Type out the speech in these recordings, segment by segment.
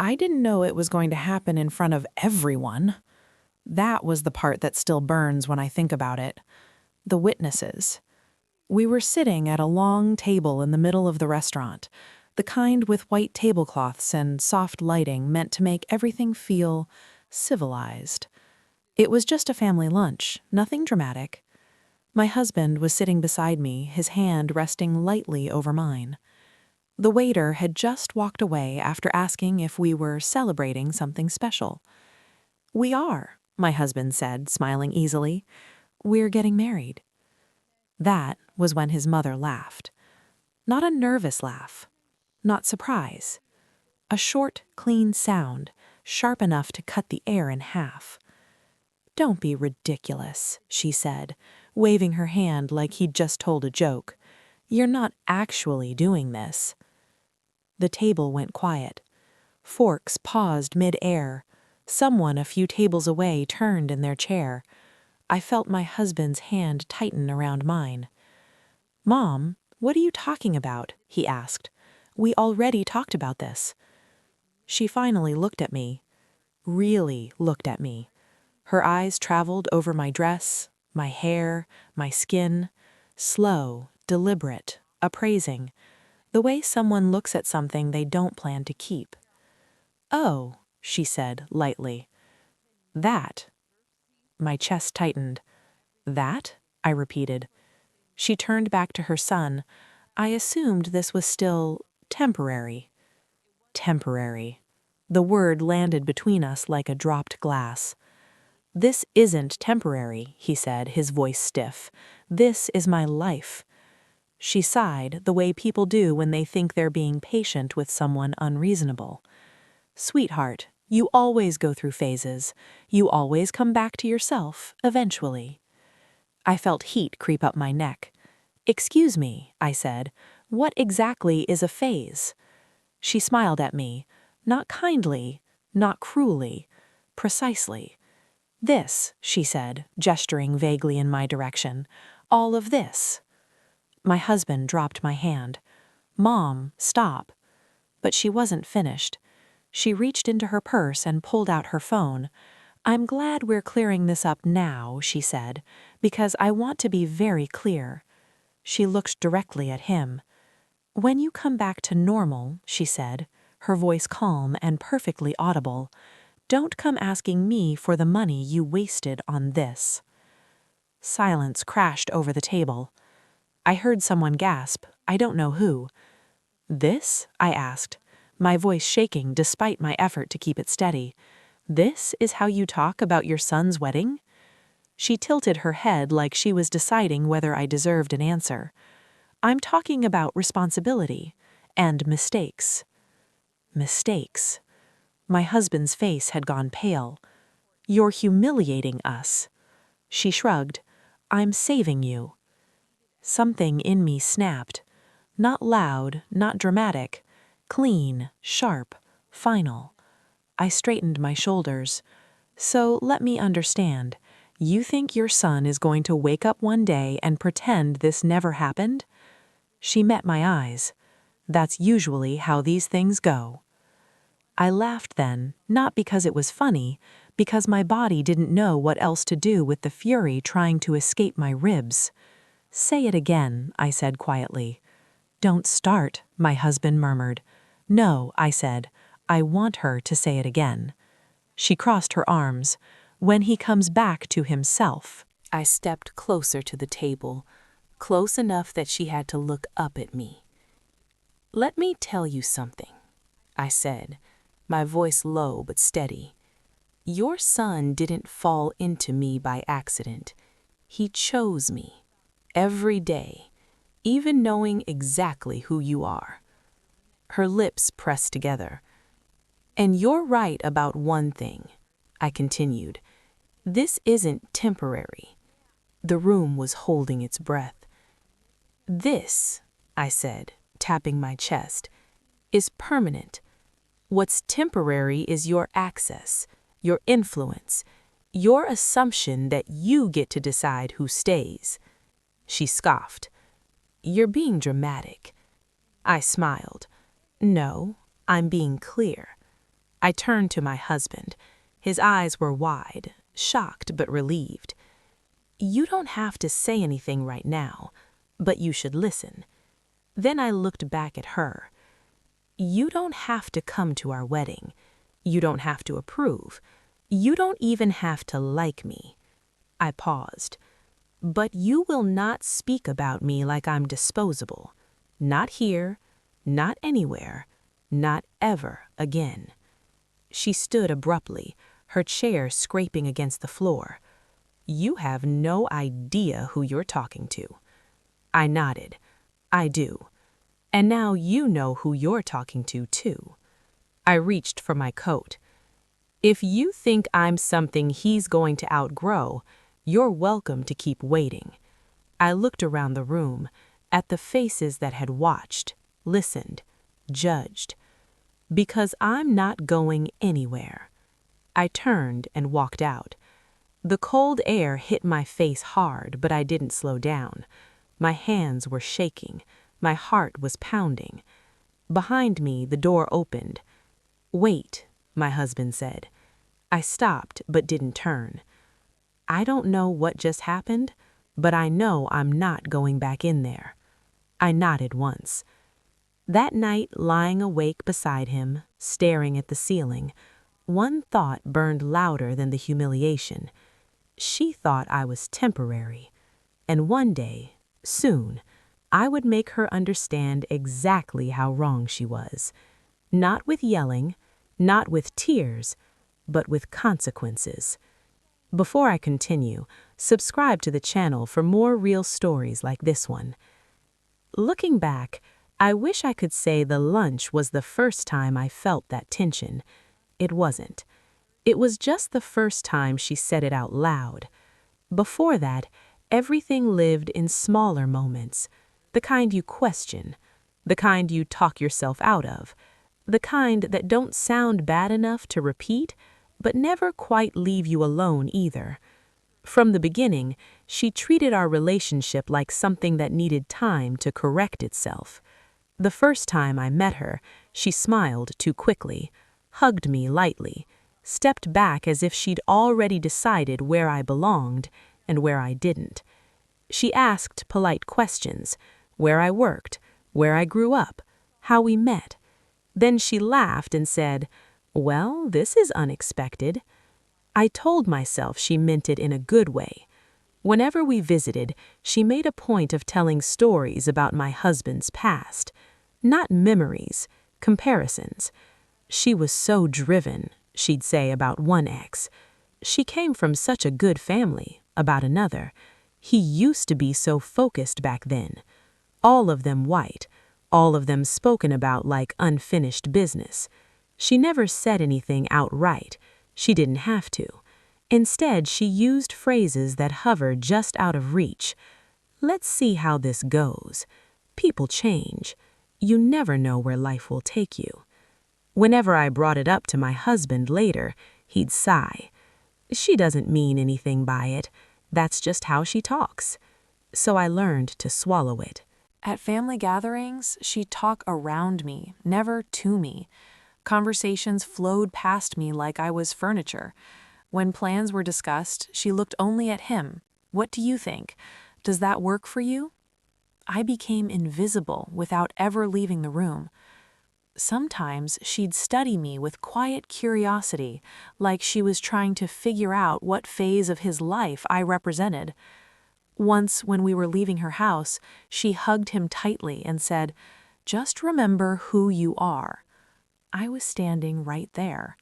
I didn't know it was going to happen in front of everyone. That was the part that still burns when I think about it. The witnesses. We were sitting at a long table in the middle of the restaurant, the kind with white tablecloths and soft lighting meant to make everything feel civilized. It was just a family lunch, nothing dramatic. My husband was sitting beside me, his hand resting lightly over mine. The waiter had just walked away after asking if we were celebrating something special. "We are," my husband said, smiling easily. "We're getting married." That was when his mother laughed. Not a nervous laugh, not surprise. A short, clean sound, sharp enough to cut the air in half. "Don't be ridiculous," she said, waving her hand like he'd just told a joke. "You're not actually doing this." The table went quiet. Forks paused mid-air. Someone a few tables away turned in their chair. I felt my husband's hand tighten around mine. "Mom, what are you talking about?" he asked. "We already talked about this." She finally looked at me. Really looked at me. Her eyes traveled over my dress, my hair, my skin. Slow, deliberate, appraising. The way someone looks at something they don't plan to keep. "Oh," she said lightly. "That." My chest tightened. "That?" I repeated. She turned back to her son. I assumed this was still temporary. Temporary. The word landed between us like a dropped glass. "This isn't temporary," he said, his voice stiff. "This is my life." She sighed, the way people do when they think they're being patient with someone unreasonable. "Sweetheart, you always go through phases. You always come back to yourself, eventually." I felt heat creep up my neck. "Excuse me," I said, "what exactly is a phase?" She smiled at me, not kindly, not cruelly, precisely. "This," she said, gesturing vaguely in my direction, "all of this." My husband dropped my hand. "Mom, stop." But she wasn't finished. She reached into her purse and pulled out her phone. "I'm glad we're clearing this up now," she said, "because I want to be very clear." She looked directly at him. "When you come back to normal," she said, her voice calm and perfectly audible, "don't come asking me for the money you wasted on this." Silence crashed over the table. I heard someone gasp, I don't know who. "This?" I asked, my voice shaking despite my effort to keep it steady. "This is how you talk about your son's wedding?" She tilted her head like she was deciding whether I deserved an answer. "I'm talking about responsibility and mistakes." Mistakes. My husband's face had gone pale. "You're humiliating us." She shrugged. "I'm saving you." Something in me snapped. Not loud, not dramatic. Clean, sharp, final. I straightened my shoulders. "So let me understand. You think your son is going to wake up one day and pretend this never happened?" She met my eyes. "That's usually how these things go." I laughed then, not because it was funny, because my body didn't know what else to do with the fury trying to escape my ribs. "Say it again," I said quietly. "Don't start," my husband murmured. "No," I said. "I want her to say it again." She crossed her arms. "When he comes back to himself." I stepped closer to the table, close enough that she had to look up at me. "Let me tell you something," I said, my voice low but steady. "Your son didn't fall into me by accident. He chose me. Every day, even knowing exactly who you are." Her lips pressed together. "And you're right about one thing," I continued. "This isn't temporary." The room was holding its breath. "This," I said, tapping my chest, "is permanent. What's temporary is your access, your influence, your assumption that you get to decide who stays." She scoffed. "You're being dramatic." I smiled. "No, I'm being clear." I turned to my husband. His eyes were wide, shocked but relieved. "You don't have to say anything right now, but you should listen." Then I looked back at her. "You don't have to come to our wedding. You don't have to approve. You don't even have to like me." I paused. "But you will not speak about me like I'm disposable. Not here, not anywhere, not ever again." She stood abruptly, her chair scraping against the floor. "You have no idea who you're talking to." I nodded. "I do. And now you know who you're talking to, too." I reached for my coat. "If you think I'm something he's going to outgrow, you're welcome to keep waiting." I looked around the room, at the faces that had watched, listened, judged. "Because I'm not going anywhere." I turned and walked out. The cold air hit my face hard, but I didn't slow down. My hands were shaking. My heart was pounding. Behind me, the door opened. "Wait," my husband said. I stopped but didn't turn. "I don't know what just happened, but I know I'm not going back in there." I nodded once. That night, lying awake beside him, staring at the ceiling, one thought burned louder than the humiliation. She thought I was temporary, and one day, soon, I would make her understand exactly how wrong she was. Not with yelling, not with tears, but with consequences. Before I continue, subscribe to the channel for more real stories like this one. Looking back, I wish I could say the lunch was the first time I felt that tension. It wasn't. It was just the first time she said it out loud. Before that, everything lived in smaller moments, the kind you question, the kind you talk yourself out of, the kind that don't sound bad enough to repeat, but never quite leave you alone either. From the beginning, she treated our relationship like something that needed time to correct itself. The first time I met her, she smiled too quickly, hugged me lightly, stepped back as if she'd already decided where I belonged and where I didn't. She asked polite questions, where I worked, where I grew up, how we met. Then she laughed and said, "Well, this is unexpected." I told myself she meant it in a good way. Whenever we visited, she made a point of telling stories about my husband's past. Not memories, comparisons. She was so driven, she'd say about one ex. She came from such a good family, about another. He used to be so focused back then. All of them white, all of them spoken about like unfinished business. She never said anything outright. She didn't have to. Instead, she used phrases that hovered just out of reach. "Let's see how this goes. People change. You never know where life will take you." Whenever I brought it up to my husband later, he'd sigh. "She doesn't mean anything by it. That's just how she talks." So I learned to swallow it. At family gatherings, she'd talk around me, never to me. Conversations flowed past me like I was furniture. When plans were discussed, she looked only at him. "What do you think? Does that work for you?" I became invisible without ever leaving the room. Sometimes she'd study me with quiet curiosity, like she was trying to figure out what phase of his life I represented. Once, when we were leaving her house, she hugged him tightly and said, "Just remember who you are." I was standing right there.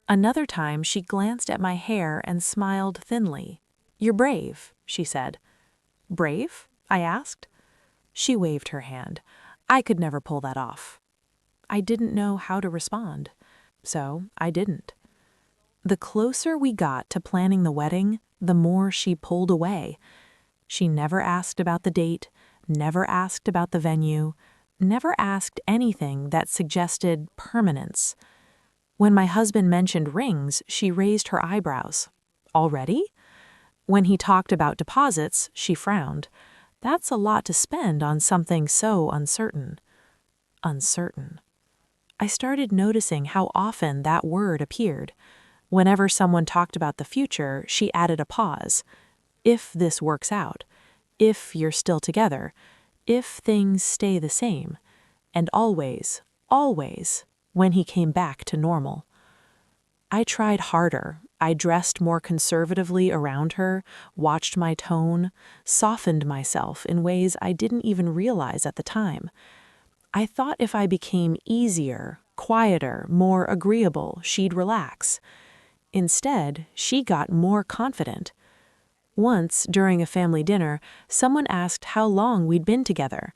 Another time, she glanced at my hair and smiled thinly. "You're brave," she said. "Brave?" I asked. She waved her hand. I could never pull that off. I didn't know how to respond, so I didn't. The closer we got to planning the wedding, the more she pulled away. She never asked about the date, never asked about the venue, never asked anything that suggested permanence. When my husband mentioned rings, she raised her eyebrows. "Already?" When he talked about deposits, she frowned. That's a lot to spend on something so uncertain. Uncertain. I started noticing how often that word appeared. Whenever someone talked about the future, she added a pause. If this works out, if you're still together, if things stay the same, and always, always, when he came back to normal. I tried harder. I dressed more conservatively around her, watched my tone, softened myself in ways I didn't even realize at the time. I thought if I became easier, quieter, more agreeable, she'd relax. Instead, she got more confident. Once, during a family dinner, someone asked how long we'd been together.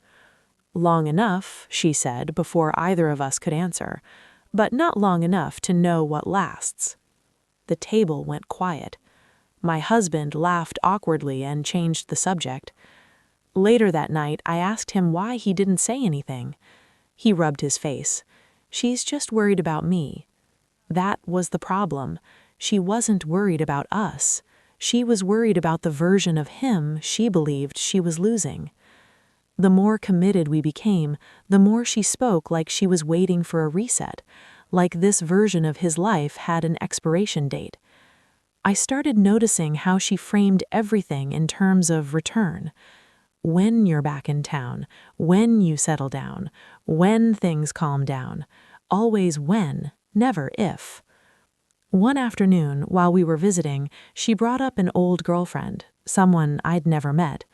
Long enough, she said, before either of us could answer, but not long enough to know what lasts. The table went quiet. My husband laughed awkwardly and changed the subject. Later that night, I asked him why he didn't say anything. He rubbed his face. She's just worried about me. That was the problem. She wasn't worried about us. She was worried about the version of him she believed she was losing. The more committed we became, the more she spoke like she was waiting for a reset, like this version of his life had an expiration date. I started noticing how she framed everything in terms of return. When you're back in town, when you settle down, when things calm down. Always when, never if. One afternoon, while we were visiting, she brought up an old girlfriend, someone I'd never met.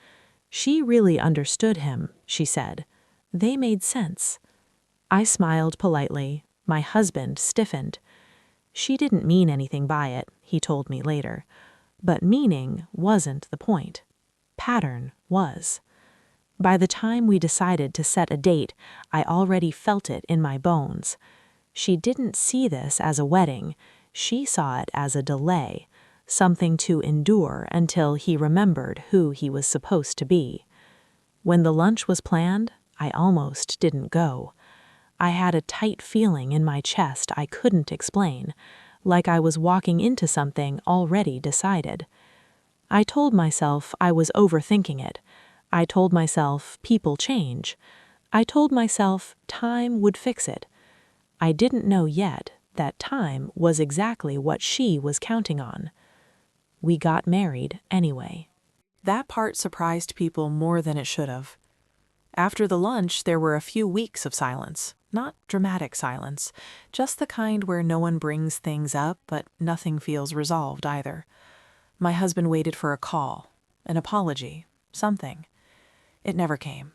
She really understood him, she said. They made sense. I smiled politely. My husband stiffened. She didn't mean anything by it, he told me later. But meaning wasn't the point. Pattern was. By the time we decided to set a date, I already felt it in my bones. She didn't see this as a wedding. She saw it as a delay, something to endure until he remembered who he was supposed to be. When the lunch was planned, I almost didn't go. I had a tight feeling in my chest I couldn't explain, like I was walking into something already decided. I told myself I was overthinking it. I told myself people change. I told myself time would fix it. I didn't know yet that time was exactly what she was counting on. We got married anyway. That part surprised people more than it should have. After the lunch, there were a few weeks of silence. Not dramatic silence, just the kind where no one brings things up, but nothing feels resolved either. My husband waited for a call, an apology, something. It never came.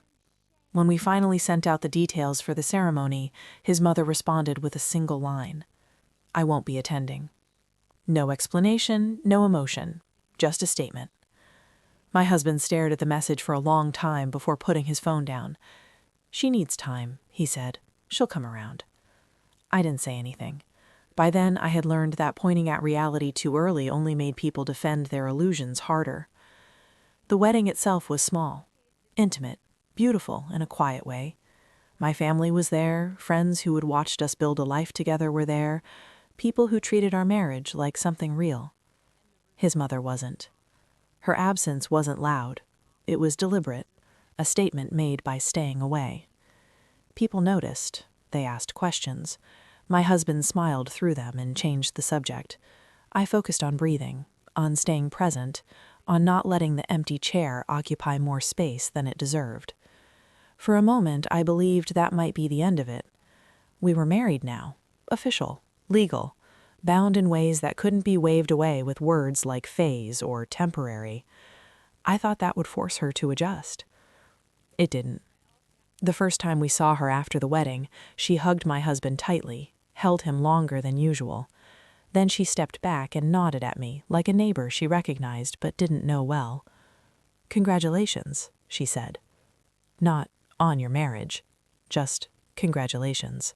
When we finally sent out the details for the ceremony, his mother responded with a single line. I won't be attending. No explanation, no emotion, just a statement. My husband stared at the message for a long time before putting his phone down. She needs time, he said. She'll come around. I didn't say anything. By then, I had learned that pointing at reality too early only made people defend their illusions harder. The wedding itself was small, intimate, beautiful in a quiet way. My family was there, friends who had watched us build a life together were there, people who treated our marriage like something real. His mother wasn't. Her absence wasn't loud. It was deliberate, a statement made by staying away. People noticed. They asked questions. My husband smiled through them and changed the subject. I focused on breathing, on staying present, on not letting the empty chair occupy more space than it deserved. For a moment, I believed that might be the end of it. We were married now, official, legal, bound in ways that couldn't be waved away with words like phase or temporary. I thought that would force her to adjust. It didn't. The first time we saw her after the wedding, she hugged my husband tightly, held him longer than usual. Then she stepped back and nodded at me, like a neighbor she recognized but didn't know well. Congratulations, she said. Not on your marriage, just congratulations.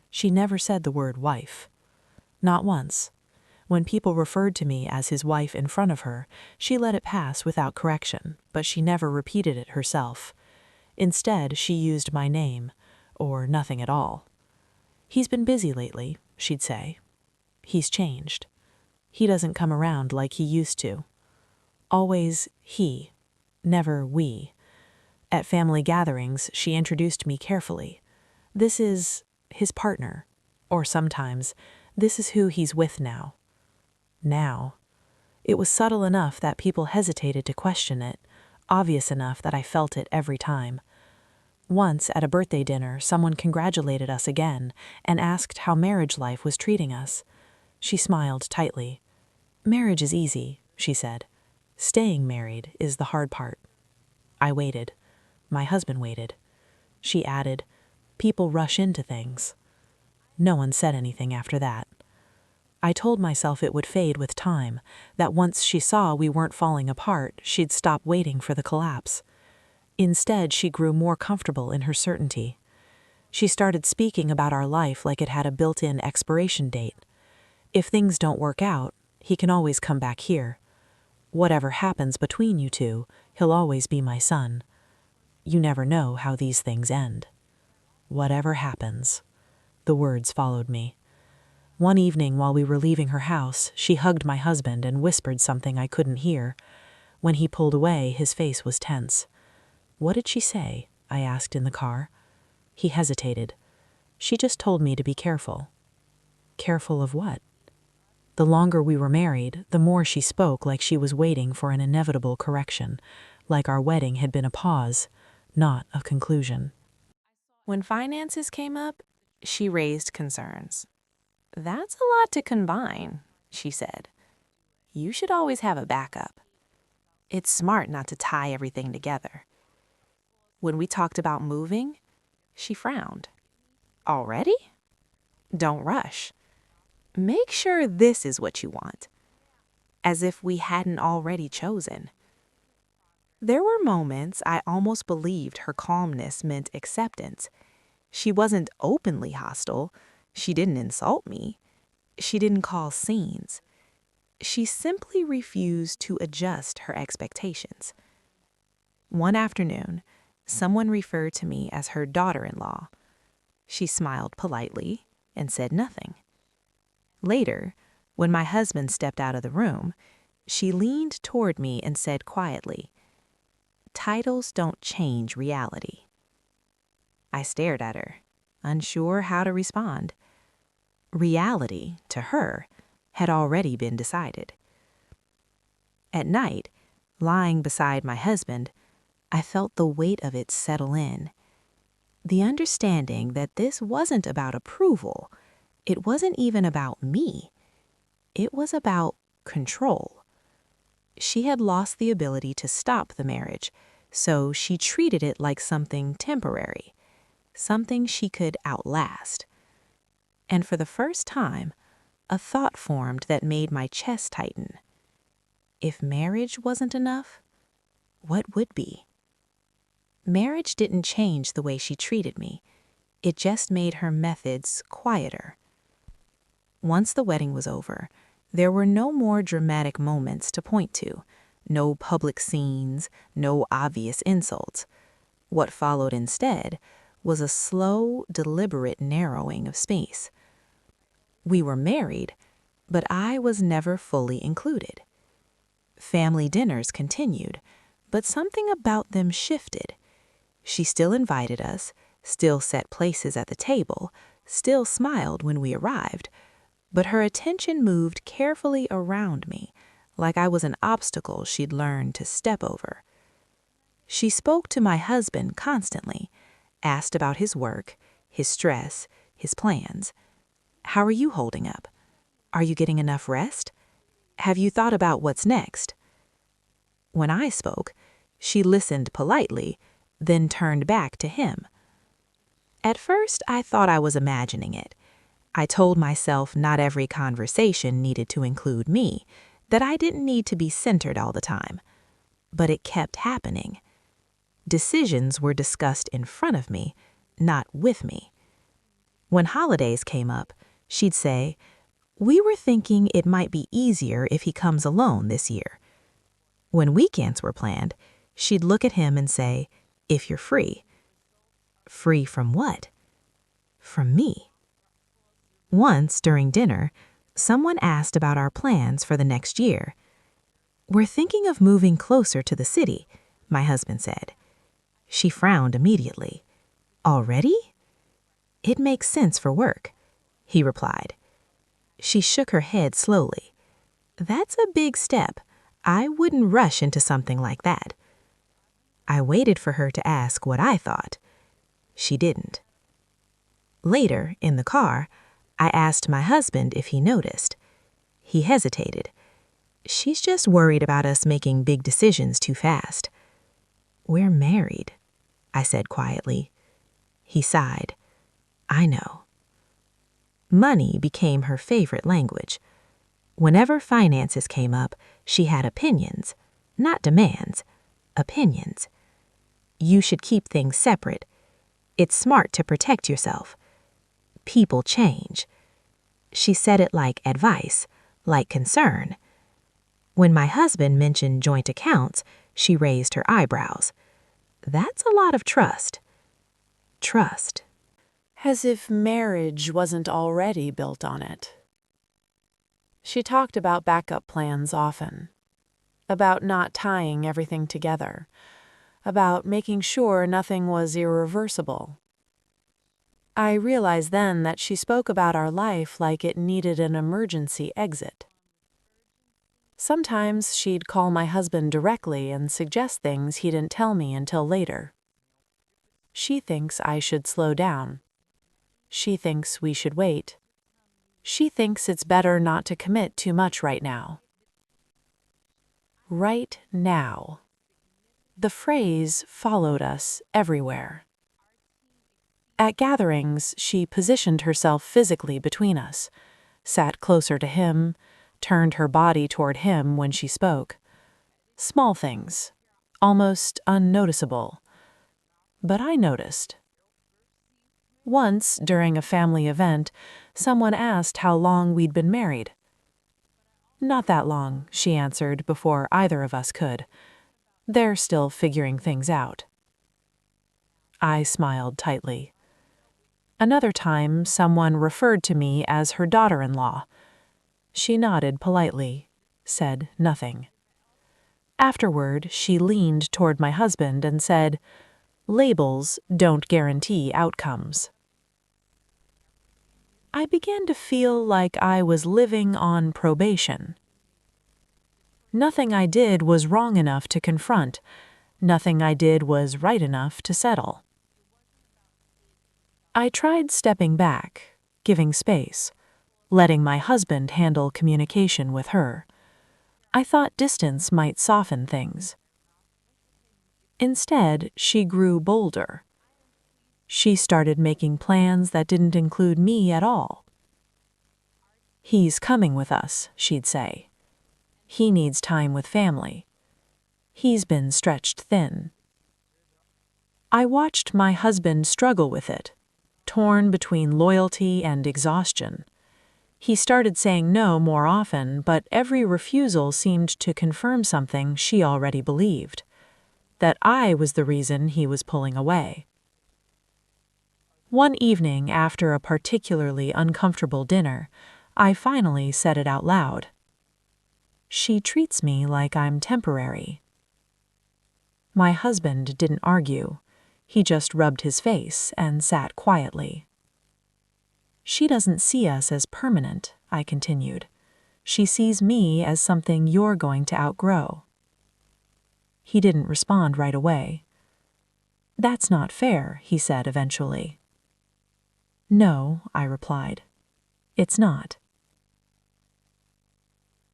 She never said the word wife. Not once. When people referred to me as his wife in front of her, she let it pass without correction, but she never repeated it herself. Instead, she used my name, or nothing at all. He's been busy lately, she'd say. He's changed. He doesn't come around like he used to. Always he, never we. At family gatherings, she introduced me carefully. This is his partner. Or sometimes, this is who he's with now. Now. It was subtle enough that people hesitated to question it, obvious enough that I felt it every time. Once, at a birthday dinner, someone congratulated us again and asked how marriage life was treating us. She smiled tightly. "Marriage is easy," she said. "Staying married is the hard part." I waited. My husband waited. She added, "People rush into things." No one said anything after that. I told myself it would fade with time, that once she saw we weren't falling apart, she'd stop waiting for the collapse. Instead, she grew more comfortable in her certainty. She started speaking about our life like it had a built-in expiration date. If things don't work out, he can always come back here. Whatever happens between you two, he'll always be my son. You never know how these things end. Whatever happens. The words followed me. One evening while we were leaving her house, she hugged my husband and whispered something I couldn't hear. When he pulled away, his face was tense. "What did she say?" I asked in the car. He hesitated. "She just told me to be careful." Careful of what? The longer we were married, the more she spoke like she was waiting for an inevitable correction, like our wedding had been a pause, not a conclusion. When finances came up, she raised concerns. "That's a lot to combine," she said. "You should always have a backup. It's smart not to tie everything together." When we talked about moving, she frowned. "Already? Don't rush. Make sure this is what you want." As if we hadn't already chosen. There were moments I almost believed her calmness meant acceptance. She wasn't openly hostile. She didn't insult me. She didn't cause scenes. She simply refused to adjust her expectations. One afternoon, someone referred to me as her daughter-in-law. She smiled politely and said nothing. Later, when my husband stepped out of the room, she leaned toward me and said quietly, "Titles don't change reality." I stared at her, unsure how to respond. Reality, to her, had already been decided. At night, lying beside my husband, I felt the weight of it settle in. The understanding that this wasn't about approval. It wasn't even about me. It was about control. She had lost the ability to stop the marriage, so she treated it like something temporary, something she could outlast. And for the first time, a thought formed that made my chest tighten. If marriage wasn't enough, what would be? Marriage didn't change the way she treated me. It just made her methods quieter. Once the wedding was over, there were no more dramatic moments to point to, no public scenes, no obvious insults. What followed instead was a slow, deliberate narrowing of space. We were married, but I was never fully included. Family dinners continued, but something about them shifted. She still invited us, still set places at the table, still smiled when we arrived, but her attention moved carefully around me, like I was an obstacle she'd learned to step over. She spoke to my husband constantly, asked about his work, his stress, his plans. "How are you holding up? Are you getting enough rest? Have you thought about what's next?" When I spoke, she listened politely, then turned back to him. At first, I thought I was imagining it. I told myself not every conversation needed to include me, that I didn't need to be centered all the time. But it kept happening. Decisions were discussed in front of me, not with me. When holidays came up, she'd say, "We were thinking it might be easier if he comes alone this year." When weekends were planned, she'd look at him and say, "If you're free." Free from what? From me. Once, during dinner, someone asked about our plans for the next year. "We're thinking of moving closer to the city," my husband said. She frowned immediately. "Already?" It makes sense for work, he replied. She shook her head slowly. That's a big step. I wouldn't rush into something like that. I waited for her to ask what I thought. She didn't. Later, in the car, I asked my husband if he noticed. He hesitated. She's just worried about us making big decisions too fast. We're married, I said quietly. He sighed. I know. Money became her favorite language. Whenever finances came up, she had opinions, not demands, opinions. You should keep things separate. It's smart to protect yourself. People change. She said it like advice, like concern. When my husband mentioned joint accounts, she raised her eyebrows. That's a lot of trust. Trust. As if marriage wasn't already built on it. She talked about backup plans often, about not tying everything together, about making sure nothing was irreversible. I realized then that she spoke about our life like it needed an emergency exit. Sometimes she'd call my husband directly and suggest things he didn't tell me until later. She thinks I should slow down. She thinks we should wait. She thinks it's better not to commit too much right now. Right now. The phrase followed us everywhere. At gatherings, she positioned herself physically between us, sat closer to him, turned her body toward him when she spoke. Small things, almost unnoticeable. But I noticed. Once, during a family event, someone asked how long we'd been married. Not that long, she answered before either of us could. They're still figuring things out. I smiled tightly. Another time, someone referred to me as her daughter-in-law. She nodded politely, said nothing. Afterward, she leaned toward my husband and said, "Labels don't guarantee outcomes." I began to feel like I was living on probation. Nothing I did was wrong enough to confront. Nothing I did was right enough to settle. I tried stepping back, giving space, letting my husband handle communication with her. I thought distance might soften things. Instead, she grew bolder. She started making plans that didn't include me at all. "He's coming with us," she'd say. "He needs time with family. He's been stretched thin." I watched my husband struggle with it, torn between loyalty and exhaustion. He started saying no more often, but every refusal seemed to confirm something she already believed, that I was the reason he was pulling away. One evening after a particularly uncomfortable dinner, I finally said it out loud. "She treats me like I'm temporary." My husband didn't argue. He just rubbed his face and sat quietly. "She doesn't see us as permanent," I continued. "She sees me as something you're going to outgrow." He didn't respond right away. "That's not fair," he said eventually. "No," I replied. "It's not."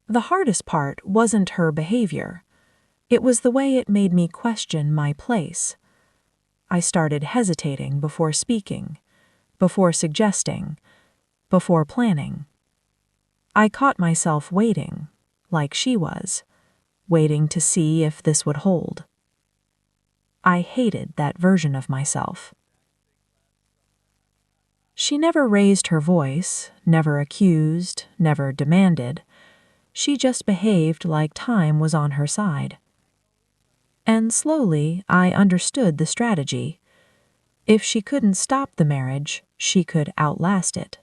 The hardest part wasn't her behavior. It was the way it made me question my place. I started hesitating before speaking, before suggesting, before planning. I caught myself waiting, like she was, waiting to see if this would hold. I hated that version of myself. She never raised her voice, never accused, never demanded. She just behaved like time was on her side. And slowly, I understood the strategy. If she couldn't stop the marriage, she could outlast it.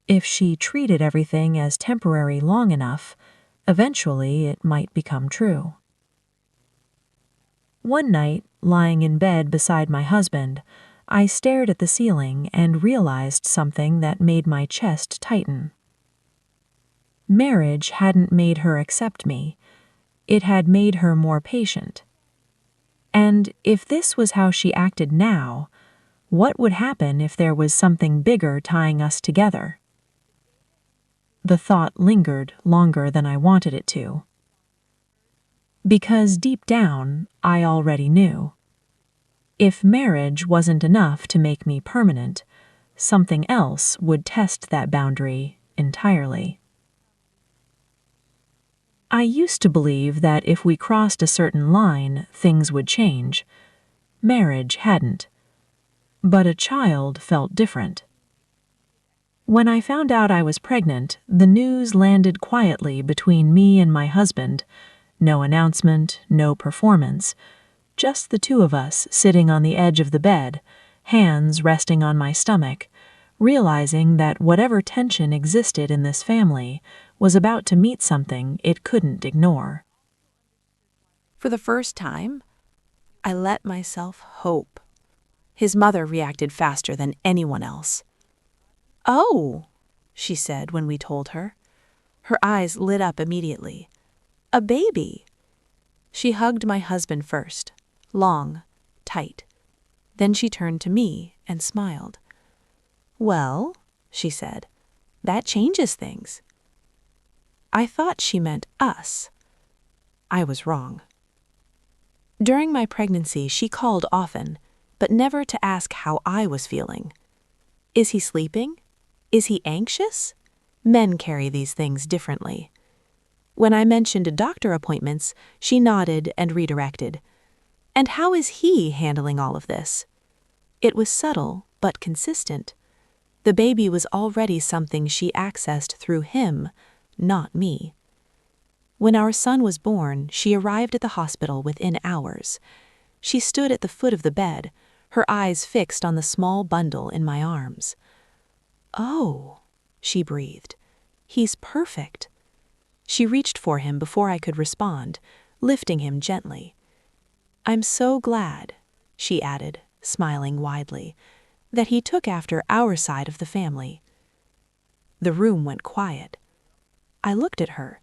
If she treated everything as temporary long enough, eventually it might become true. One night, lying in bed beside my husband, I stared at the ceiling and realized something that made my chest tighten. Marriage hadn't made her accept me. It had made her more patient. And if this was how she acted now, what would happen if there was something bigger tying us together? The thought lingered longer than I wanted it to. Because deep down, I already knew. If marriage wasn't enough to make me permanent, something else would test that boundary entirely. I used to believe that if we crossed a certain line, things would change. Marriage hadn't. But a child felt different. When I found out I was pregnant, the news landed quietly between me and my husband. No announcement, no performance. Just the two of us sitting on the edge of the bed, hands resting on my stomach, realizing that whatever tension existed in this family was about to meet something it couldn't ignore. For the first time, I let myself hope. His mother reacted faster than anyone else. "Oh," she said when we told her. Her eyes lit up immediately. "A baby." She hugged my husband first, long, tight. Then she turned to me and smiled. "Well," she said, "that changes things." I thought she meant us. I was wrong. During my pregnancy, she called often, but never to ask how I was feeling. Is he sleeping? Is he anxious? Men carry these things differently. When I mentioned doctor appointments, she nodded and redirected. And how is he handling all of this? It was subtle, but consistent. The baby was already something she accessed through him, not me. When our son was born, she arrived at the hospital within hours. She stood at the foot of the bed, her eyes fixed on the small bundle in my arms. "Oh," she breathed, "he's perfect." She reached for him before I could respond, lifting him gently. "I'm so glad," she added, smiling widely, "that he took after our side of the family." The room went quiet. I looked at her.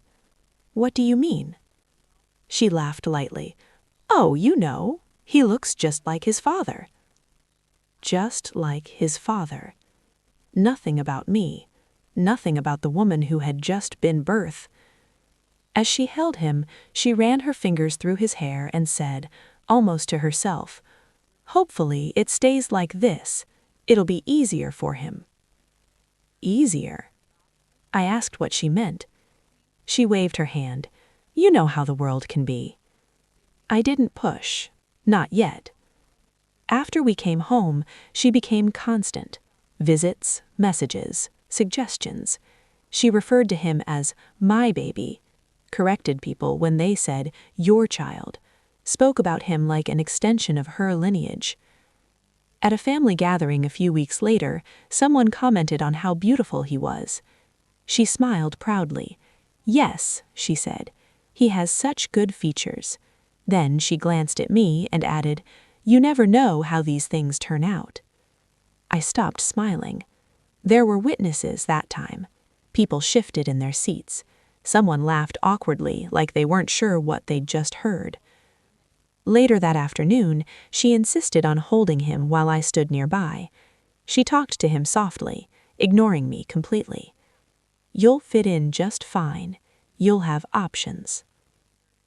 "What do you mean?" She laughed lightly. "Oh, you know, he looks just like his father." Just like his father. Nothing about me. Nothing about the woman who had just been birth. As she held him, she ran her fingers through his hair and said, almost to herself, "Hopefully it stays like this. It'll be easier for him." Easier? I asked what she meant. She waved her hand. "You know how the world can be." I didn't push. Not yet. After we came home, she became constant. Visits, messages, suggestions. She referred to him as my baby, corrected people when they said your child, spoke about him like an extension of her lineage. At a family gathering a few weeks later, someone commented on how beautiful he was. She smiled proudly. "Yes," she said, "he has such good features." Then she glanced at me and added, "You never know how these things turn out." I stopped smiling. There were witnesses that time. People shifted in their seats. Someone laughed awkwardly, like they weren't sure what they'd just heard. Later that afternoon, she insisted on holding him while I stood nearby. She talked to him softly, ignoring me completely. "You'll fit in just fine. You'll have options."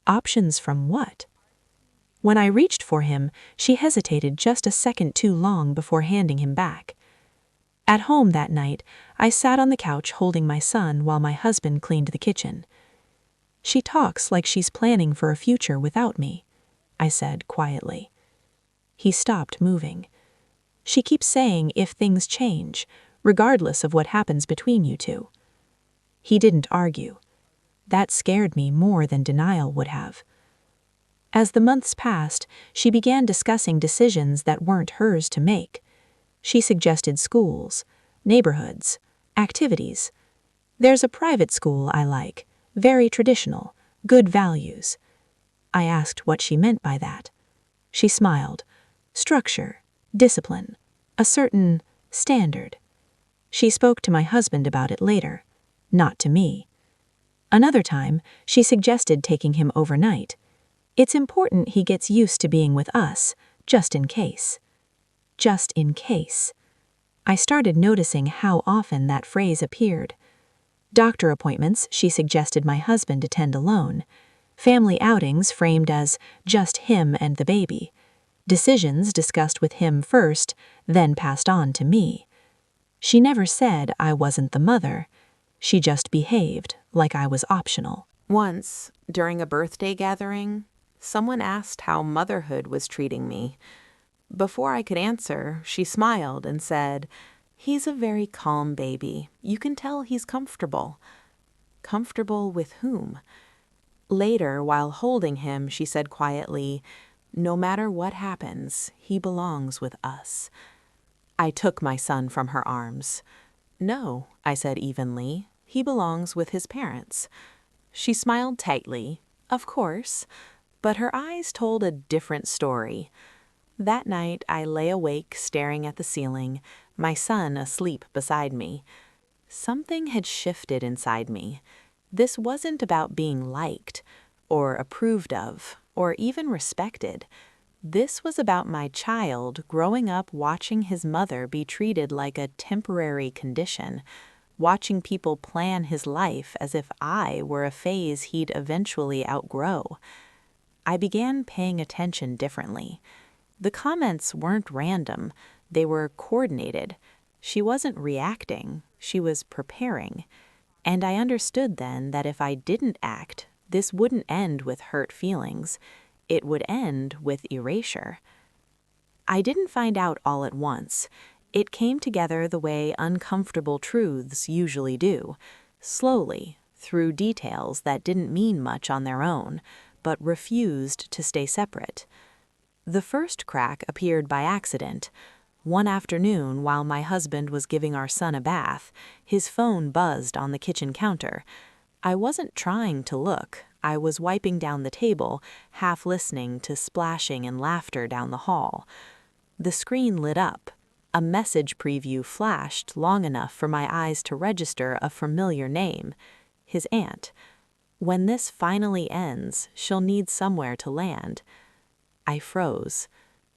Options from what? When I reached for him, she hesitated just a second too long before handing him back. At home that night, I sat on the couch holding my son while my husband cleaned the kitchen. "She talks like she's planning for a future without me," I said quietly. He stopped moving. "She keeps saying if things change, regardless of what happens between you two." He didn't argue. That scared me more than denial would have. As the months passed, she began discussing decisions that weren't hers to make. She suggested schools, neighborhoods, activities. "There's a private school I like, very traditional, good values." I asked what she meant by that. She smiled. "Structure, discipline, a certain standard. She spoke to my husband about it later, not to me. Another time, she suggested taking him overnight. It's important he gets used to being with us, just in case. Just in case. I started noticing how often that phrase appeared. Doctor appointments she suggested my husband attend alone. Family outings framed as just him and the baby. Decisions discussed with him first, then passed on to me. She never said I wasn't the mother. She just behaved like I was optional. Once, during a birthday gathering, someone asked how motherhood was treating me. Before I could answer, she smiled and said, "He's a very calm baby. You can tell he's comfortable." Comfortable with whom? Later, while holding him, she said quietly, "No matter what happens, he belongs with us." I took my son from her arms. "No," I said evenly, "he belongs with his parents." She smiled tightly, "Of course," but her eyes told a different story. That night, I lay awake staring at the ceiling, my son asleep beside me. Something had shifted inside me. This wasn't about being liked, or approved of, or even respected. This was about my child growing up watching his mother be treated like a temporary condition, watching people plan his life as if I were a phase he'd eventually outgrow. I began paying attention differently. The comments weren't random, they were coordinated. She wasn't reacting, she was preparing. And I understood then that if I didn't act, this wouldn't end with hurt feelings. It would end with erasure. I didn't find out all at once. It came together the way uncomfortable truths usually do, slowly, through details that didn't mean much on their own, but refused to stay separate. The first crack appeared by accident. One afternoon, while my husband was giving our son a bath, his phone buzzed on the kitchen counter. I wasn't trying to look. I was wiping down the table, half listening to splashing and laughter down the hall. The screen lit up. A message preview flashed long enough for my eyes to register a familiar name, his aunt. When this finally ends, she'll need somewhere to land. I froze.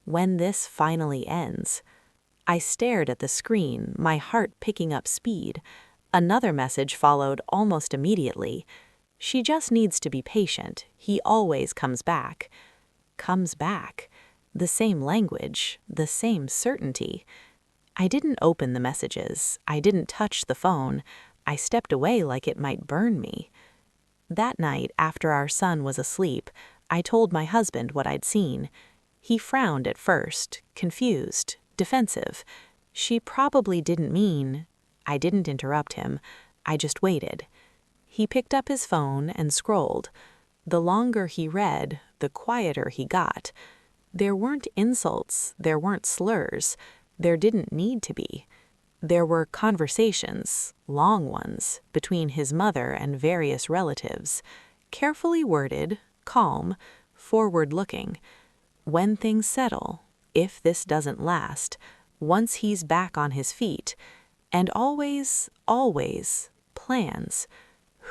When this finally ends. I stared at the screen, my heart picking up speed. Another message followed almost immediately. "She just needs to be patient. He always comes back." Comes back. The same language, the same certainty. I didn't open the messages. I didn't touch the phone. I stepped away like it might burn me. That night, after our son was asleep, I told my husband what I'd seen. He frowned at first, confused, defensive. She probably didn't mean... I didn't interrupt him. I just waited. He picked up his phone and scrolled. The longer he read, the quieter he got. There weren't insults, there weren't slurs. There didn't need to be. There were conversations, long ones, between his mother and various relatives. Carefully worded, calm, forward-looking. When things settle, if this doesn't last, once he's back on his feet, and always, always, plans.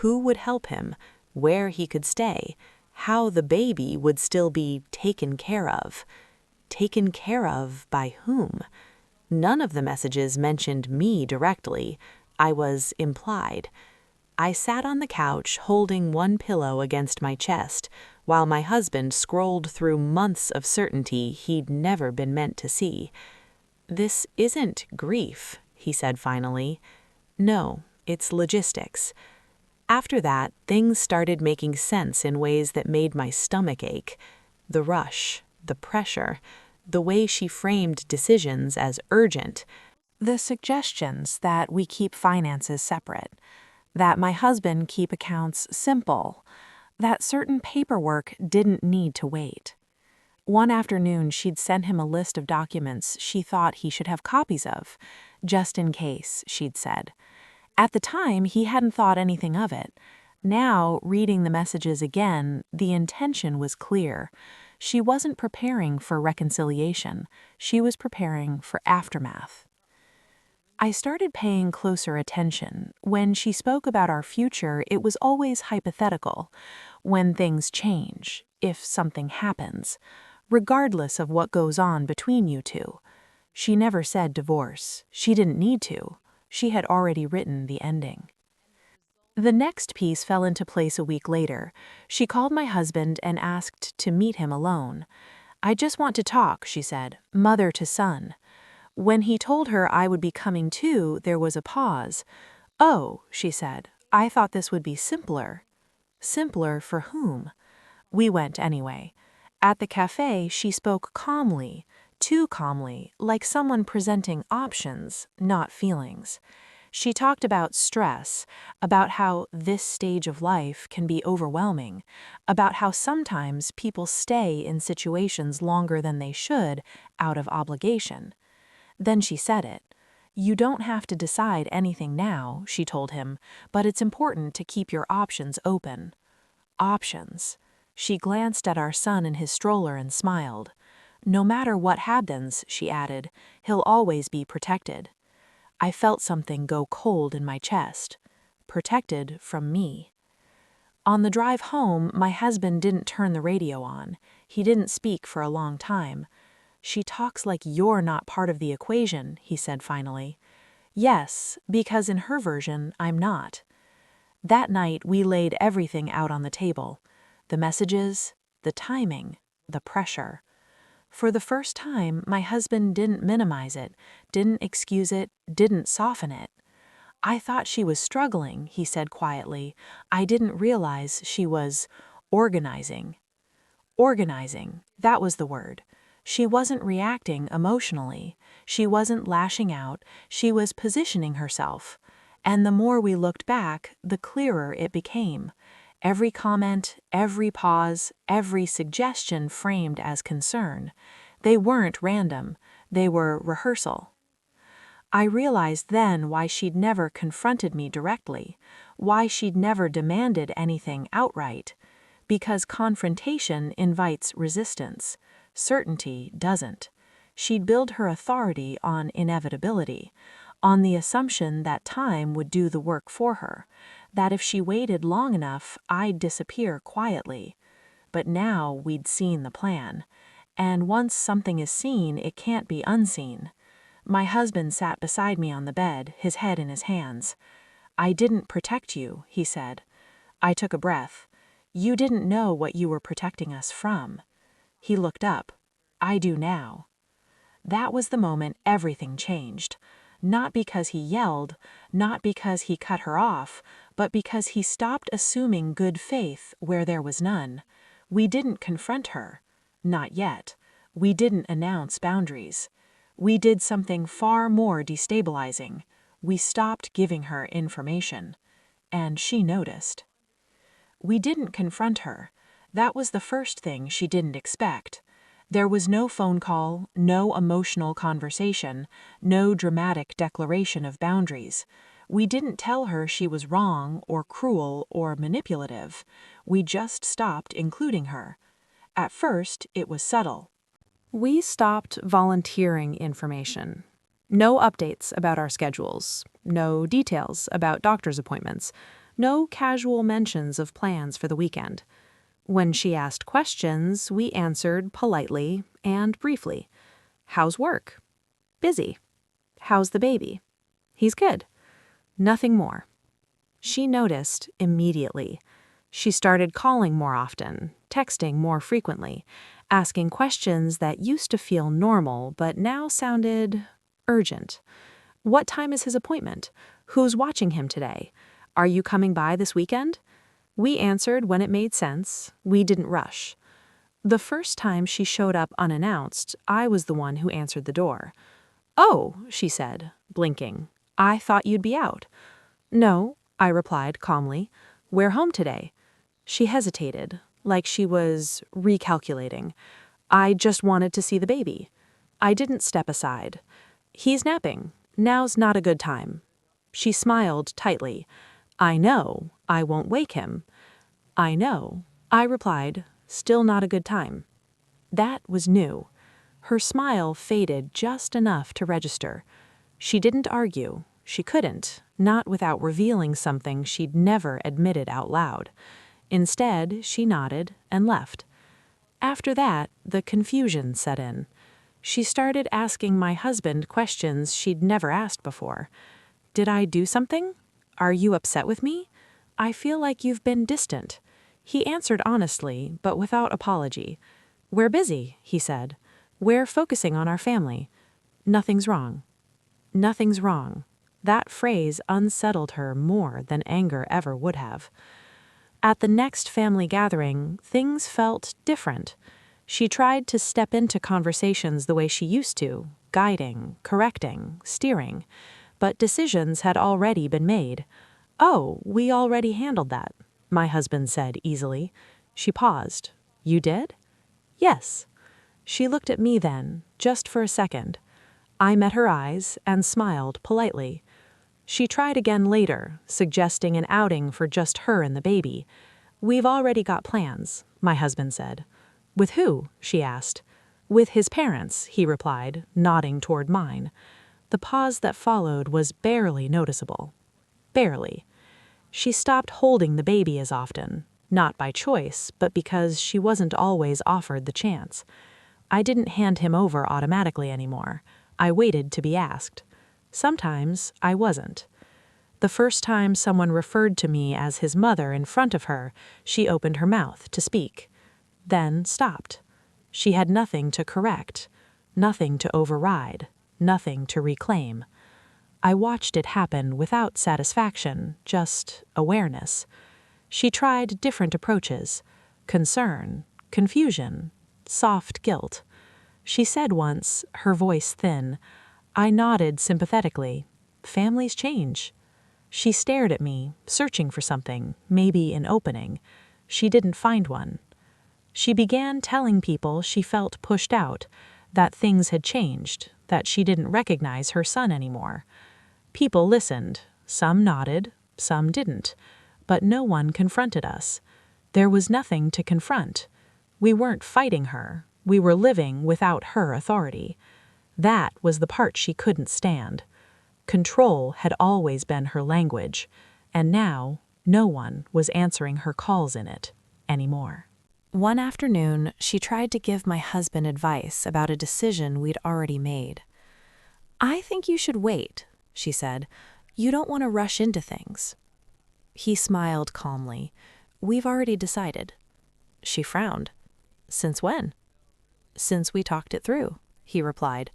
Who would help him, where he could stay, how the baby would still be taken care of. Taken care of by whom? None of the messages mentioned me directly. I was implied. I sat on the couch holding one pillow against my chest, while my husband scrolled through months of certainty he'd never been meant to see. "This isn't grief," he said finally. "No, it's logistics." After that, things started making sense in ways that made my stomach ache. The rush, the pressure, the way she framed decisions as urgent. The suggestions that we keep finances separate, that my husband keep accounts simple, that certain paperwork didn't need to wait. One afternoon, she'd sent him a list of documents she thought he should have copies of, just in case, she'd said. At the time, he hadn't thought anything of it. Now, reading the messages again, the intention was clear. She wasn't preparing for reconciliation. She was preparing for aftermath. I started paying closer attention. When she spoke about our future, it was always hypothetical. When things change, if something happens, regardless of what goes on between you two. She never said divorce. She didn't need to. She had already written the ending. The next piece fell into place a week later. She called my husband and asked to meet him alone. "I just want to talk," she said, mother to son. When he told her I would be coming too, there was a pause. "Oh," she said, "I thought this would be simpler." Simpler for whom? We went anyway. At the cafe, she spoke calmly, too calmly, like someone presenting options, not feelings. She talked about stress, about how this stage of life can be overwhelming, about how sometimes people stay in situations longer than they should out of obligation. Then she said it. "You don't have to decide anything now," she told him, "but it's important to keep your options open." Options. She glanced at our son in his stroller and smiled. "No matter what happens," she added, "he'll always be protected." I felt something go cold in my chest. Protected from me. On the drive home, my husband didn't turn the radio on. He didn't speak for a long time. "She talks like you're not part of the equation," he said finally. "Yes, because in her version, I'm not." That night, we laid everything out on the table. The messages, the timing, the pressure. For the first time, my husband didn't minimize it, didn't excuse it, didn't soften it. "I thought she was struggling," he said quietly. "I didn't realize she was organizing." Organizing, that was the word. She wasn't reacting emotionally. She wasn't lashing out. She was positioning herself. And the more we looked back, the clearer it became. Every comment, every pause, every suggestion framed as concern. They weren't random. They were rehearsal. I realized then why she'd never confronted me directly, why she'd never demanded anything outright. Because confrontation invites resistance. Certainty doesn't. She'd build her authority on inevitability, on the assumption that time would do the work for her, that if she waited long enough, I'd disappear quietly. But now we'd seen the plan. And once something is seen, it can't be unseen. My husband sat beside me on the bed, his head in his hands. "I didn't protect you," he said. I took a breath. "You didn't know what you were protecting us from." He looked up. "I do now." That was the moment everything changed. Not because he yelled, not because he cut her off, but because he stopped assuming good faith where there was none. We didn't confront her. Not yet. We didn't announce boundaries. We did something far more destabilizing. We stopped giving her information. And she noticed. We didn't confront her. That was the first thing she didn't expect. There was no phone call, no emotional conversation, no dramatic declaration of boundaries. We didn't tell her she was wrong or cruel or manipulative. We just stopped including her. At first, it was subtle. We stopped volunteering information. No updates about our schedules, no details about doctor's appointments, no casual mentions of plans for the weekend. When she asked questions, we answered politely and briefly. "How's work?" "Busy." "How's the baby?" "He's good." Nothing more. She noticed immediately. She started calling more often, texting more frequently, asking questions that used to feel normal but now sounded urgent. "What time is his appointment? Who's watching him today? Are you coming by this weekend?" We answered when it made sense. We didn't rush. The first time she showed up unannounced, I was the one who answered the door. "Oh," she said, blinking. "I thought you'd be out." "No," I replied calmly. "We're home today." She hesitated, like she was recalculating. "I just wanted to see the baby." I didn't step aside. "He's napping. Now's not a good time." She smiled tightly. "I know. I won't wake him." "I know," I replied. "Still not a good time." That was new. Her smile faded just enough to register. She didn't argue. She couldn't, not without revealing something she'd never admitted out loud. Instead, she nodded and left. After that, the confusion set in. She started asking my husband questions she'd never asked before. Did I do something? Are you upset with me? I feel like you've been distant. He answered honestly, but without apology. We're busy, he said. We're focusing on our family. Nothing's wrong. Nothing's wrong. That phrase unsettled her more than anger ever would have. At the next family gathering, things felt different. She tried to step into conversations the way she used to, guiding, correcting, steering. But decisions had already been made. Oh, we already handled that, my husband said easily. She paused. You did? Yes. She looked at me then, just for a second. I met her eyes and smiled politely. She tried again later, suggesting an outing for just her and the baby. We've already got plans, my husband said. With who? She asked. With his parents, he replied, nodding toward mine. The pause that followed was barely noticeable. Barely. She stopped holding the baby as often, not by choice, but because she wasn't always offered the chance. I didn't hand him over automatically anymore. I waited to be asked. Sometimes I wasn't. The first time someone referred to me as his mother in front of her, she opened her mouth to speak, then stopped. She had nothing to correct, nothing to override, nothing to reclaim. I watched it happen without satisfaction, just awareness. She tried different approaches: concern, confusion, soft guilt. She said once, her voice thin. I nodded sympathetically. Families change. She stared at me, searching for something, maybe an opening. She didn't find one. She began telling people she felt pushed out, that things had changed, that she didn't recognize her son anymore. People listened. Some nodded, some didn't. But no one confronted us. There was nothing to confront. We weren't fighting her. We were living without her authority. That was the part she couldn't stand. Control had always been her language, and now no one was answering her calls in it anymore. One afternoon, she tried to give my husband advice about a decision we'd already made. I think you should wait, she said. You don't want to rush into things. He smiled calmly. We've already decided. She frowned. Since when? Since we talked it through, he replied.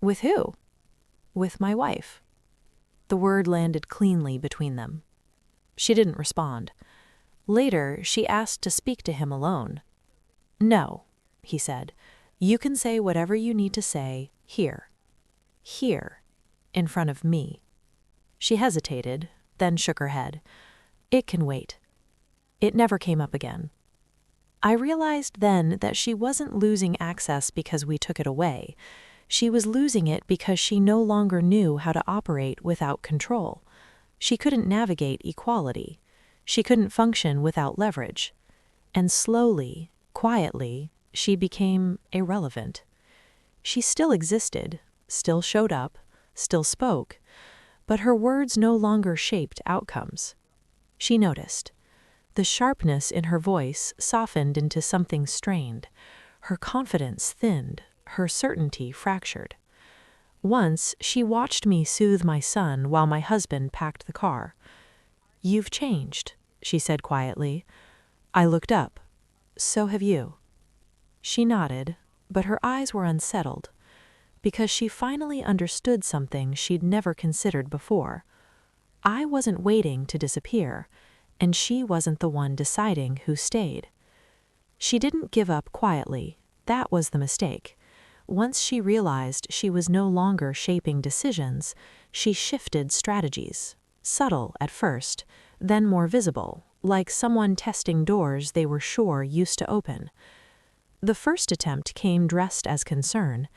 With who? With my wife. The word landed cleanly between them. She didn't respond. Later, she asked to speak to him alone. No, he said. You can say whatever you need to say here. Here, in front of me. She hesitated, then shook her head. It can wait. It never came up again. I realized then that she wasn't losing access because we took it away. She was losing it because she no longer knew how to operate without control. She couldn't navigate equality. She couldn't function without leverage. And slowly, quietly, she became irrelevant. She still existed, still showed up, still spoke, but her words no longer shaped outcomes. She noticed. The sharpness in her voice softened into something strained. Her confidence thinned, her certainty fractured. Once, she watched me soothe my son while my husband packed the car. You've changed, she said quietly. I looked up. So have you. She nodded, but her eyes were unsettled, because she finally understood something she'd never considered before. I wasn't waiting to disappear, and she wasn't the one deciding who stayed. She didn't give up quietly. That was the mistake. Once she realized she was no longer shaping decisions, she shifted strategies. Subtle at first, then more visible, like someone testing doors they were sure used to open. The first attempt came dressed as concern.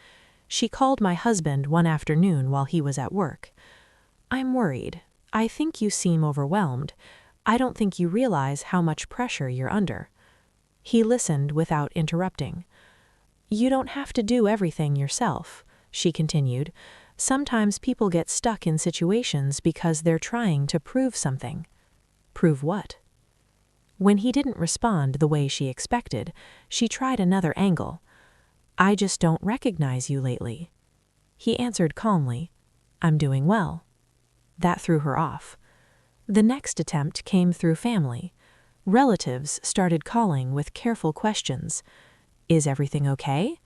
She called my husband one afternoon while he was at work. I'm worried. I think you seem overwhelmed. I don't think you realize how much pressure you're under. He listened without interrupting. You don't have to do everything yourself, she continued. Sometimes people get stuck in situations because they're trying to prove something. Prove what? When he didn't respond the way she expected, she tried another angle. I just don't recognize you lately. He answered calmly, I'm doing well. That threw her off. The next attempt came through family. Relatives started calling with careful questions. Is everything okay?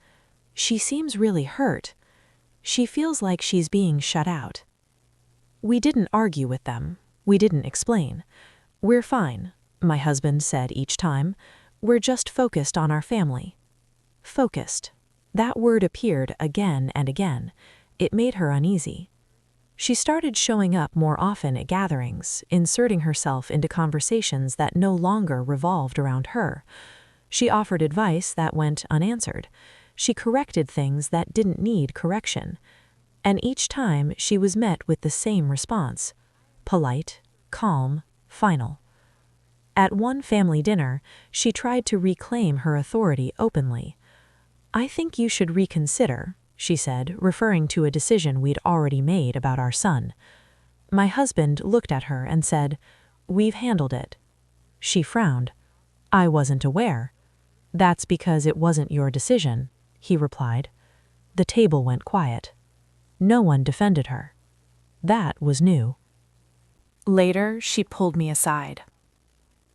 She seems really hurt. She feels like she's being shut out. We didn't argue with them. We didn't explain. We're fine, my husband said each time. We're just focused on our family. Focused. That word appeared again and again. It made her uneasy. She started showing up more often at gatherings, inserting herself into conversations that no longer revolved around her. She offered advice that went unanswered. She corrected things that didn't need correction. And each time she was met with the same response: polite, calm, final. At one family dinner, she tried to reclaim her authority openly. I think you should reconsider, she said, referring to a decision we'd already made about our son. My husband looked at her and said, We've handled it. She frowned. I wasn't aware. That's because it wasn't your decision, he replied. The table went quiet. No one defended her. That was new. Later, she pulled me aside.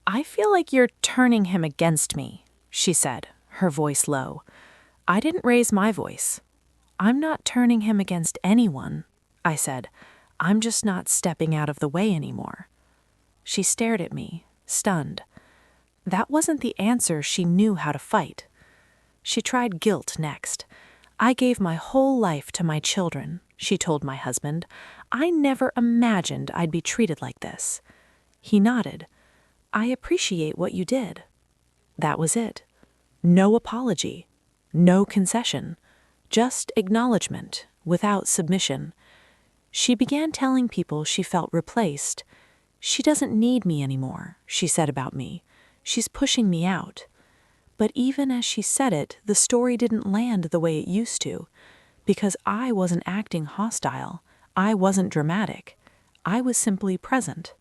I feel like you're turning him against me, she said, her voice low. I didn't raise my voice. I'm not turning him against anyone, I said. I'm just not stepping out of the way anymore. She stared at me, stunned. That wasn't the answer she knew how to fight. She tried guilt next. I gave my whole life to my children, she told my husband. I never imagined I'd be treated like this. He nodded. I appreciate what you did. That was it. No apology. No concession. Just acknowledgement, without submission. She began telling people she felt replaced. She doesn't need me anymore, she said about me. She's pushing me out. But even as she said it, the story didn't land the way it used to, because I wasn't acting hostile. I wasn't dramatic. I was simply present.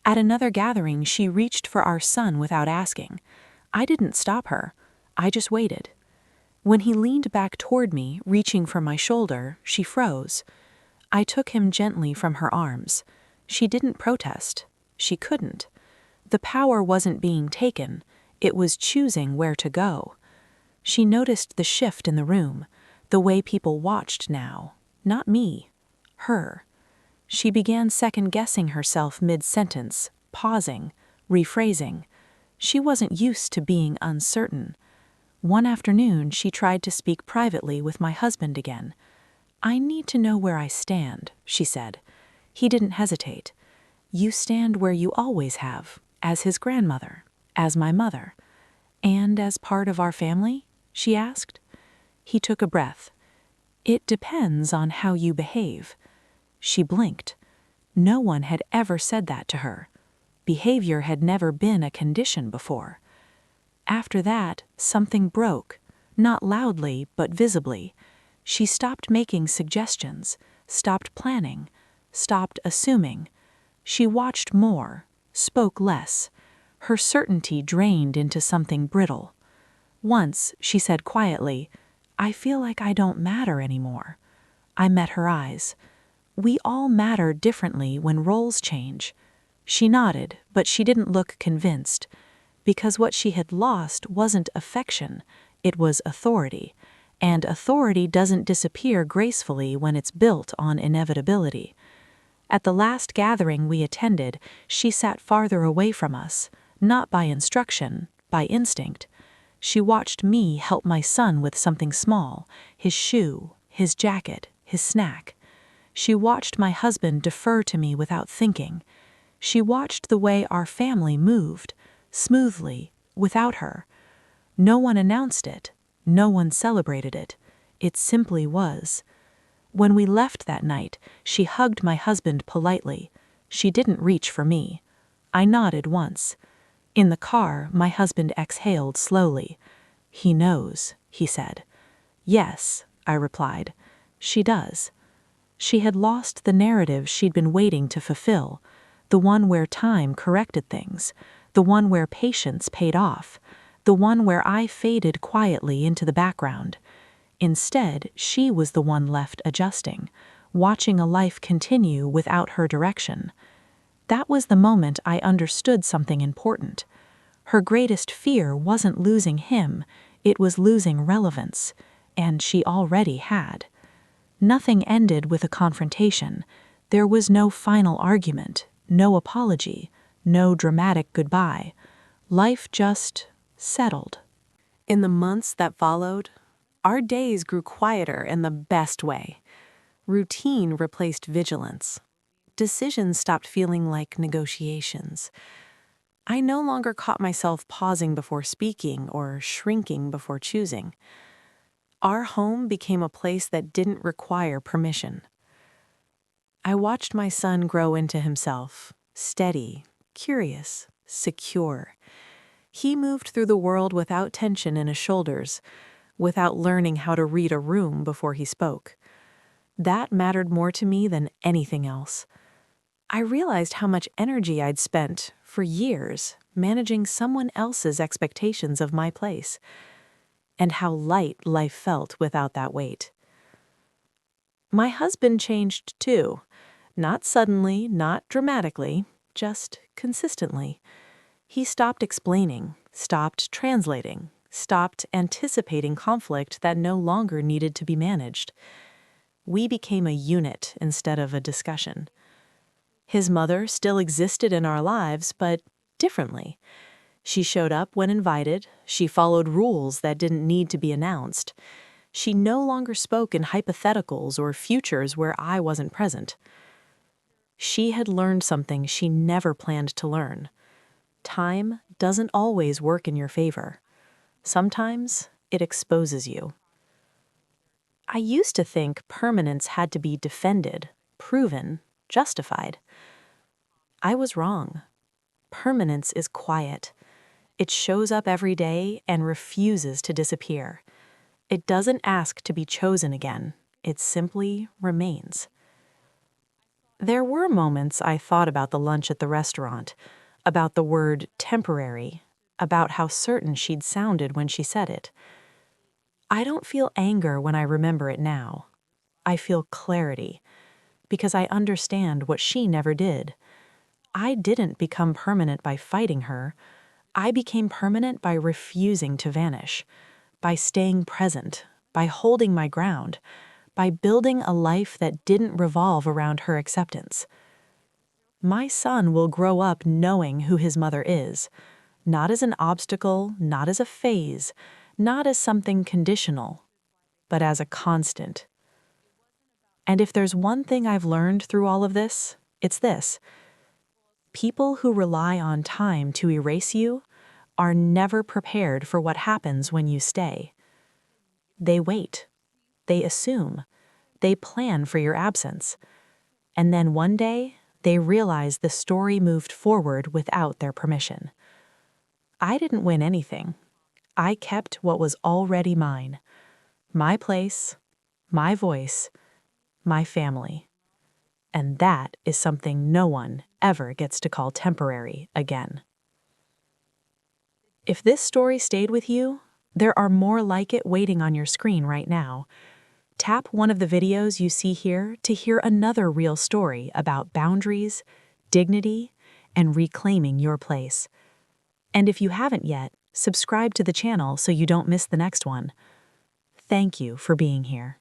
At another gathering, she reached for our son without asking. I didn't stop her. I just waited. When he leaned back toward me, reaching for my shoulder, she froze. I took him gently from her arms. She didn't protest. She couldn't. The power wasn't being taken. It was choosing where to go. She noticed the shift in the room, the way people watched now. Not me. Her. She began second-guessing herself mid-sentence, pausing, rephrasing. She wasn't used to being uncertain. One afternoon, she tried to speak privately with my husband again. I need to know where I stand, she said. He didn't hesitate. You stand where you always have, as his grandmother, as my mother. And as part of our family? She asked. He took a breath. It depends on how you behave. She blinked. No one had ever said that to her. Behavior had never been a condition before. After that, something broke, not loudly, but visibly. She stopped making suggestions, stopped planning, stopped assuming. She watched more, spoke less. Her certainty drained into something brittle. Once, she said quietly, I feel like I don't matter anymore. I met her eyes. We all matter differently when roles change. She nodded, but she didn't look convinced, because what she had lost wasn't affection, it was authority, and authority doesn't disappear gracefully when it's built on inevitability. At the last gathering we attended, she sat farther away from us, not by instruction, by instinct. She watched me help my son with something small, his shoe, his jacket, his snack. She watched my husband defer to me without thinking. She watched the way our family moved, smoothly, without her. No one announced it. No one celebrated it. It simply was. When we left that night, she hugged my husband politely. She didn't reach for me. I nodded once. In the car, my husband exhaled slowly. He knows, he said. Yes, I replied. She does. She had lost the narrative she'd been waiting to fulfill, the one where time corrected things, the one where patience paid off, the one where I faded quietly into the background. Instead, she was the one left adjusting, watching a life continue without her direction. That was the moment I understood something important. Her greatest fear wasn't losing him, it was losing relevance, and she already had. Nothing ended with a confrontation. There was no final argument, no apology, no dramatic goodbye. Life just settled. In the months that followed, our days grew quieter in the best way. Routine replaced vigilance. Decisions stopped feeling like negotiations. I no longer caught myself pausing before speaking or shrinking before choosing. Our home became a place that didn't require permission. I watched my son grow into himself, steady, curious, secure. He moved through the world without tension in his shoulders, without learning how to read a room before he spoke. That mattered more to me than anything else. I realized how much energy I'd spent, for years, managing someone else's expectations of my place, and how light life felt without that weight. My husband changed too. Not suddenly, not dramatically, just consistently. He stopped explaining, stopped translating, stopped anticipating conflict that no longer needed to be managed. We became a unit instead of a discussion. His mother still existed in our lives, but differently. She showed up when invited, she followed rules that didn't need to be announced. She no longer spoke in hypotheticals or futures where I wasn't present. She had learned something she never planned to learn. Time doesn't always work in your favor. Sometimes it exposes you. I used to think permanence had to be defended, proven, justified. I was wrong. Permanence is quiet. It shows up every day and refuses to disappear. It doesn't ask to be chosen again. It simply remains. There were moments I thought about the lunch at the restaurant, about the word temporary, about how certain she'd sounded when she said it. I don't feel anger when I remember it now. I feel clarity, because I understand what she never did. I didn't become permanent by fighting her. I became permanent by refusing to vanish, by staying present, by holding my ground, by building a life that didn't revolve around her acceptance. My son will grow up knowing who his mother is, not as an obstacle, not as a phase, not as something conditional, but as a constant. And if there's one thing I've learned through all of this, it's this. People who rely on time to erase you are never prepared for what happens when you stay. They wait. They assume. They plan for your absence. And then one day, they realize the story moved forward without their permission. I didn't win anything. I kept what was already mine. My place, my voice, my family. And that is something no one ever gets to call temporary again. If this story stayed with you, there are more like it waiting on your screen right now. Tap one of the videos you see here to hear another real story about boundaries, dignity, and reclaiming your place. And if you haven't yet, subscribe to the channel so you don't miss the next one. Thank you for being here.